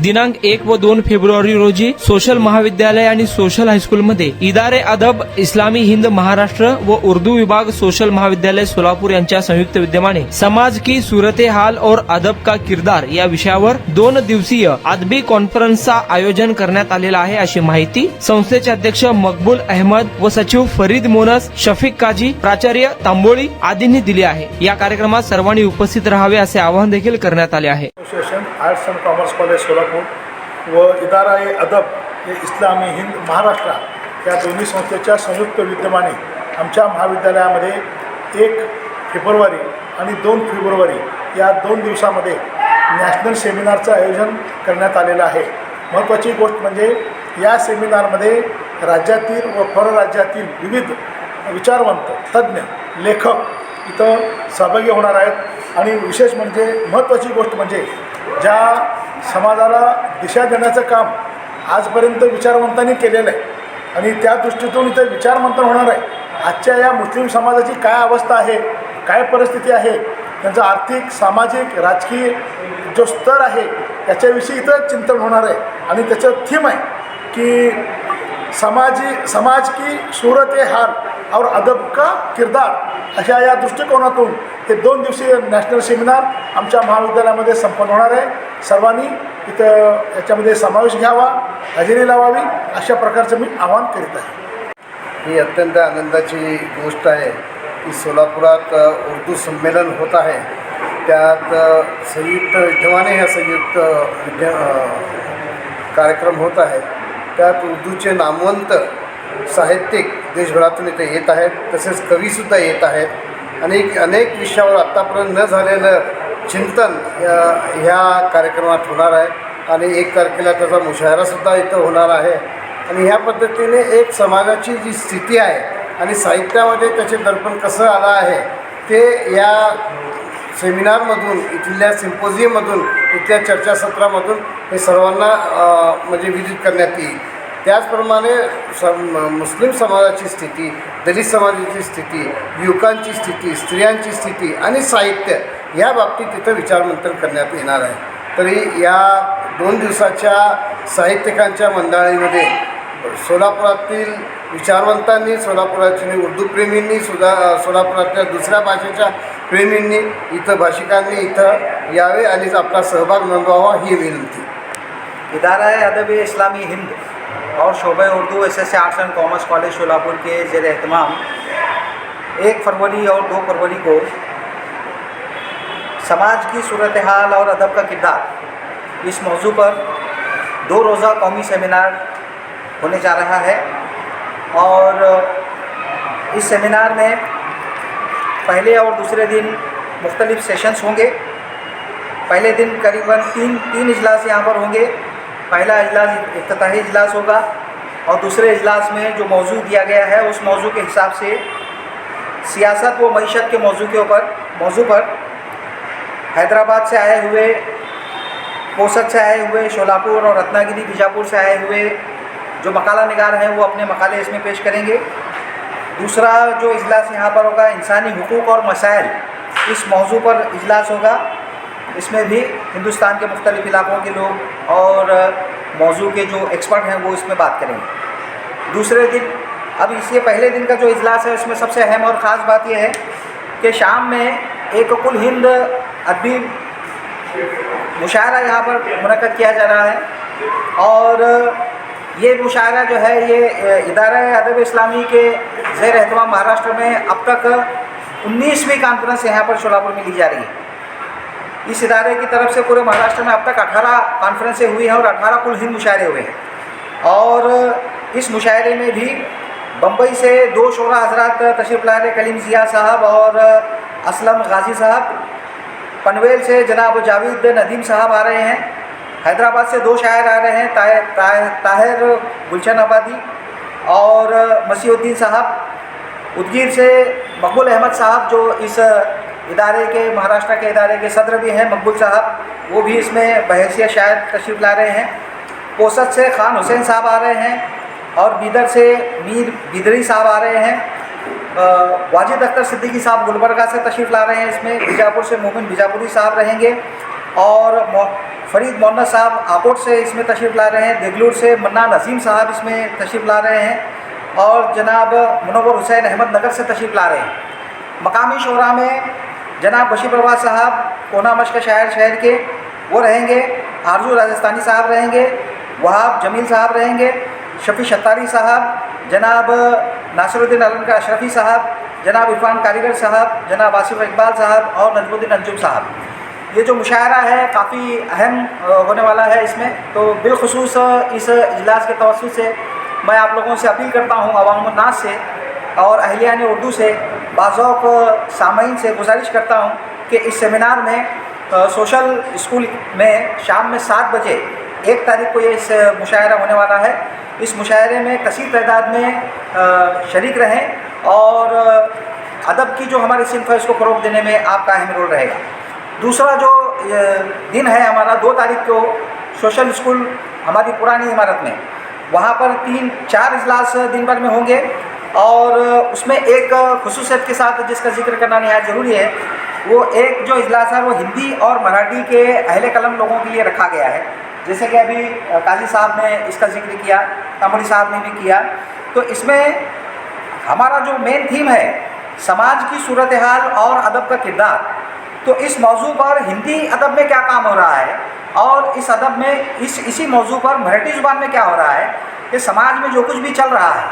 दिनांक 1 व 2 फेब्रुवारी रोजी सोशल महाविद्यालय आणि सोशल हायस्कूलमध्ये इदारे अदब इस्लामी हिंद महाराष्ट्र व उर्दू विभाग सोशल महाविद्यालय सोलापूर यांच्या संयुक्त विद्यमाने समाज की सूरत हाल और अदब का किरदार या विषयावर 2 दिवसीय अदबी कॉन्फरन्सचा आयोजन करण्यात आलेला आहे, अशी माहिती संस्थेचे अध्यक्ष मकबूल अहमद व सचिव फरीद मोनस, शफीक काजी, प्राचार्य तांबोळी आदींनी दिली आहे। या कार्यक्रमात सर्वांनी उपस्थित राहावे असे आवाहन देखील करण्यात आले आहे। Association arts and commerce college Solapur व इदारा अदब इस्लामी हिंद महाराष्ट्र या दोन्ही संस्थेच्या संयुक्त विद्यमाने आमच्या महाविद्यालयामध्ये 1 फेब्रुवारी आणि 2 फेब्रुवारी या 2 दिवसामध्ये नॅशनल सेमिनारचं आयोजन करण्यात आलेलं आहे। महत्त्वाची गोष्ट म्हणजे या सेमिनारमध्ये राज्यातील व परराज्यातील विविध विचारवंत, तज्ज्ञ, लेखक इथं सहभागी होणार आहेत आणि विशेष म्हणजे महत्त्वाची गोष्ट म्हणजे ज्या समाजाला दिशा देण्याचं काम आजपर्यंत विचारवंतांनी केलेलं आहे आणि त्या दृष्टीतून इथं विचारमंथन होणार आहे। आजच्या या मुस्लिम समाजाची काय अवस्था आहे, काय परिस्थिती आहे, त्यांचा आर्थिक, सामाजिक, राजकीय जो स्तर आहे याच्याविषयी इथं चिंतन होणार आहे आणि त्याचं थीम आहे की समाज की सूरत हाल और अदब का किरदार अशा या दृष्टिकोनातून हे 2 दिवसीय नॅशनल सेमिनार आमच्या महाविद्यालयामध्ये संपन्न होणार आहे। सर्वांनी इथं याच्यामध्ये समावेश घ्यावा, हजेरी लावावी अशा प्रकारचं मी आवाहन करीत आहे। ही अत्यंत आनंदाची गोष्ट आहे की सोलापुरात उर्दू संमेलन होत आहे। त्यात संयुक्त विद्यमाने हा संयुक्त कार्यक्रम होत आहे। त्यात उर्दूचे नामवंत साहित्यिक देशभरातून इथे येत आहेत, तसेच कवीसुद्धा येत आहेत आणि अनेक विषयावर आत्तापर्यंत न झालेलं चिंतन ह्या कार्यक्रमात होणार आहे आणि 1 तारखेला त्याचा मुशायरासुद्धा इथं होणार आहे आणि ह्या पद्धतीने एक समाजाची जी स्थिती आहे आणि साहित्यामध्ये त्याचे दर्पण कसं आलं आहे ते या सेमिनारमधून, इथल्या सिम्पोजियममधून, इथल्या चर्चासत्रामधून हे सर्वांना म्हणजे विदित करण्यात येईल। त्याचप्रमाणे मुस्लिम समाजाची स्थिती, दलित समाजाची स्थिती, युवकांची स्थिती, स्त्रियांची स्थिती आणि साहित्य या बाबतीत तिथं विचारमंथन करण्यात येणार आहे। तरी या 2 दिवसाच्या साहित्यिकांच्या मंडळीमध्ये सोलापुरातील विचारवंतांनी, सोलापुरातील उर्दूप्रेमींनी सुद्धा, सोलापुरातल्या दुसऱ्या भाषेच्या प्रेमींनी, इथं भाषिकांनी इथं यावे आणि आपला सहभाग नोंदवावा ही विनंती। इदारा अदब इस्लामी हिंद और शोबे Urdu SSC arts and commerce college Solapur के ज़ेर एहतमाम 1 फरवरी और 2 फरवरी को समाज की सूरत हाल और अदब का किरदार इस मौजू पर 2 रोज़ा कौमी सेमिनार होने जा रहा है और इस सेमिनार में पहले और दूसरे दिन मुख्तलिफ सेशंस होंगे। पहले दिन करीबन तीन इजलास यहाँ पर होंगे। पहला इजलास इफ्तिताही इजलास होगा और दूसरे इजलास में जो मौजू दिया गया है उस मौजू के हिसाब से सियासत व मईशत के मौजू पर हैदराबाद से आए हुए, पोसत से आए हुए, शोलापुर और रत्नागिरी बीजापुर से आए हुए जो मकाला निगार हैं वो अपने मकाले इसमें पेश करेंगे। दूसरा जो इजलास यहाँ पर होगा इंसानी हुकूक और मसाइल, इस मौजू पर इजलास होगा। इसमें भी हिंदुस्तान के मुख्तलिफ इलाक़ों के लोग और मौजू के जो एक्सपर्ट हैं वो इसमें बात करेंगे। दूसरे दिन, अब इसके पहले दिन का जो इजलास है उसमें सबसे अहम और ख़ास बात यह है कि शाम में एक कुल हिंद अदबी मुशायरा यहाँ पर मुनक़्क़द किया जा रहा है और ये मुशायरा जो है ये इदारा अदब इस्लामी के ज़ेर एहतमाम महाराष्ट्र में अब तक 19वीं कॉन्फ्रेंस यहाँ पर शोलापुर में ली जा रही है। इस इदारे की तरफ से पूरे महाराष्ट्र में अब तक 18 कॉन्फ्रेंसें हुई हैं और 18 कुल हिंद मुशायरे हुए हैं और इस मुशायरे में भी बम्बई से 2 शोरा हजरात तशरीफ़ ला रहे, कलीम ज़िया साहब और असलम गाजी साहब। पनवेल से जनाब जावेद नदीम साहब आ रहे हैं। हैदराबाद से 2 शायर आ रहे हैं, ताहिर गुलशन आबादी और मसीहुद्दीन साहब। उदगीर से मकबूल अहमद साहब जो इस इदारे के, महाराष्ट्र के इदारे के सदर भी हैं, मकबूल साहब, वो भी इसमें बहैसियत शायर तशरीफ़ ला रहे हैं। पोसत से खान हुसैन साहब आ रहे हैं और बीदर से मीर बिदरी साहब आ रहे हैं। वाजिद अख्तर सिद्दीकी साहब गुलबर्गा से तशरीफ़ ला रहे हैं इसमें। बीजापुर से मोमिन बीजापुरी साहब रहेंगे। और फरीद मोहम्मद साहब आकोट से इसमें तशरीफ़ ला रहे हैं, देगलूर से मन्नान अजीम साहब इसमें तशरीफ़ ला रहे हैं और जनाब मुनव्वर हुसैन अहमद नगर से तशरीफ़ ला रहे हैं। मकामी शोरा में जनाब बशीर प्रवाज साहब कोना मश्क शहर के वो रहेंगे, आरजू राजस्थानी साहब रहेंगे, वहाब जमील साहब रहेंगे, शफ़ी शत्तारी साहब, जनाब नासिरुद्दीन अलंका अशरफी साहब, जनाब इरफान कारीगर साहब, जनाब आसिफ इकबाल साहब और नजमुद्दीन अंजुम साहब। ये जो मुशायरा है काफ़ी अहम होने वाला है इसमें, तो बिलखुसूस इस इजलास के तवस्सुत से मैं आप लोगों से अपील करता हूँ, अवामुन्नास से और अहलियान उर्दू से, बाज़ौक़ सामईन से गुजारिश करता हूँ कि इस सेमिनार में सोशल स्कूल में शाम में 7 बजे 1 तारीख को ये इस मुशायरा होने वाला है। इस मुशायरे में कसीर तादाद में शरीक रहें और अदब की जो हमारी सिन्फ़ है उसको फ़रोग़ देने में आपका अहम रोल रहेगा। दूसरा जो दिन है हमारा 2 तारीख को सोशल स्कूल हमारी पुरानी इमारत में, वहाँ पर 3-4 इजलास दिन भर में होंगे और उसमें एक खुसूसियत के साथ जिसका जिक्र करना निहायत ज़रूरी है, वो एक जो इजलास है वो हिंदी और मराठी के अहले कलम लोगों के लिए रखा गया है। जैसे कि अभी काजी साहब ने इसका जिक्र किया, तामुरी साहब ने भी किया। तो इसमें हमारा जो मेन थीम है समाज की सूरत हाल और अदब का किरदार, तो इस मौजू पर हिंदी अदब में क्या काम हो रहा है और इस अदब में इसी मौजू पर मराठी ज़ुबान में क्या हो रहा है, कि समाज में जो कुछ भी चल रहा है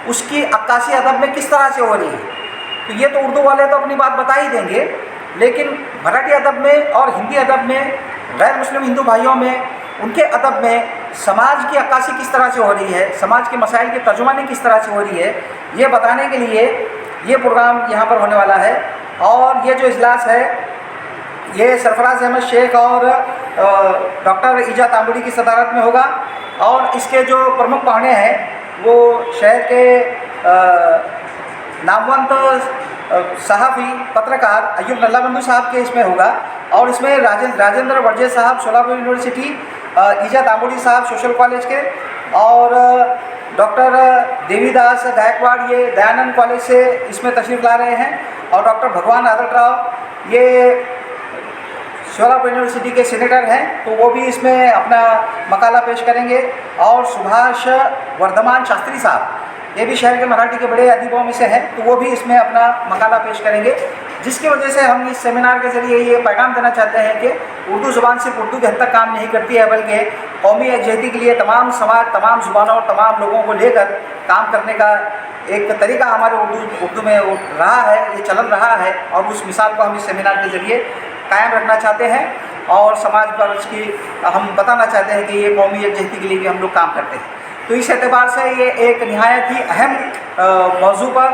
उसकी अक्कासी अदब में किस तरह से हो रही है। तो ये तो उर्दू वाले तो अपनी बात बता ही देंगे, लेकिन मराठी अदब में और हिंदी अदब में, गैर मुस्लिम हिंदू भाइयों में, उनके अदब में समाज की अक्कासी किस तरह से हो रही है, समाज के मसाइल की तर्जुमानी किस तरह से हो रही है, ये बताने के लिए ये प्रोग्राम यहाँ पर होने वाला है। और ये जो इजलास है ये सरफराज अहमद शेख और डॉक्टर ईजा तांबुड़ी की सदारत में होगा और इसके जो प्रमुख पाहुणे हैं वो शहर के नामवंत सहाफ़ी पत्रकार अय्यूब नल्लाबंधु साहब के इसमें होगा और इसमें राजेंद्र वर्जे साहब सोलापुर यूनिवर्सिटी, ईजा तांबुड़ी साहब सोशल कॉलेज के और डॉक्टर देवीदास गायकवाड़ ये दयानंद कॉलेज से इसमें तशरीफ़ ला रहे हैं और डॉक्टर भगवान आदरराव ये सोलापुर यूनिवर्सिटी के सीनेटर हैं, तो वो भी इसमें अपना मकाला पेश करेंगे। और सुभाष वर्धमान शास्त्री साहब ये भी शहर के मराठी के बड़े अदीबों में से हैं, तो वो भी इसमें अपना मकाला पेश करेंगे। जिसकी वजह से हम इस सेमिनार के ज़रिए ये पैगाम देना चाहते हैं कि उर्दू ज़ुबान सिर्फ उर्दू के हद तक काम नहीं करती है, बल्कि कौमी यकजहती के लिए तमाम समाज, तमाम ज़ुबानों और तमाम लोगों को लेकर काम करने का एक तरीका हमारे उर्दू में रहा है, ये चलन रहा है और उस मिसाल को हम इस सेमिनार के ज़रिए कायम रखना चाहते हैं और समाज पर उसकी हम बताना चाहते हैं कि ये कौमी यकजहती के लिए भी हम लोग काम करते हैं। तो इस एतबार से ये एक निहायत ही अहम मौजू पर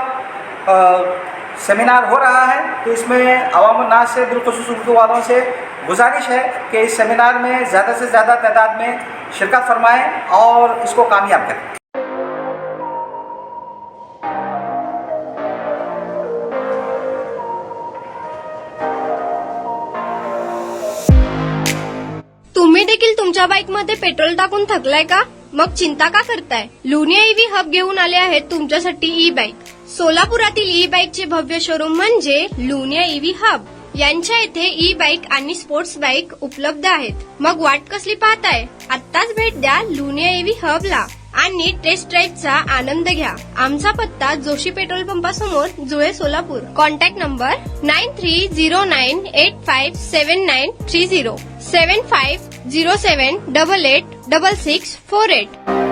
सेमिनार हो रहा है। तो इसमें अवामुन्नास से, बिलखुसूस उर्दू वालों से गुजारिश है कि इस सेमिनार में ज़्यादा से ज़्यादा तादाद में शिरकत फरमाएँ और इसको कामयाब करें। तुम्ही देखील तुमच्या बाईकमध्ये पेट्रोल टाकून थकलाय का? मग चिंता का करताय? लुनिया ईव्ही हब घेऊन आले आहेत तुमच्यासाठी ई बाईक। सोलापुरातील ई बाईकचे भव्य शोरूम म्हणजे लुनिया ईव्ही हब। यांच्या इथे ई बाईक आणि स्पोर्ट्स बाईक उपलब्ध आहेत। मग वाट कसली पाहताय? आत्ताच भेट द्या लुनिया ईव्ही हबला आणि टेस्ट ड्राईव्हचा आनंद घ्या। आमचा पत्ता जोशी पेट्रोल पंपासमोर, जुळे, सोलापूर। Contact number 9309857930 7507886648।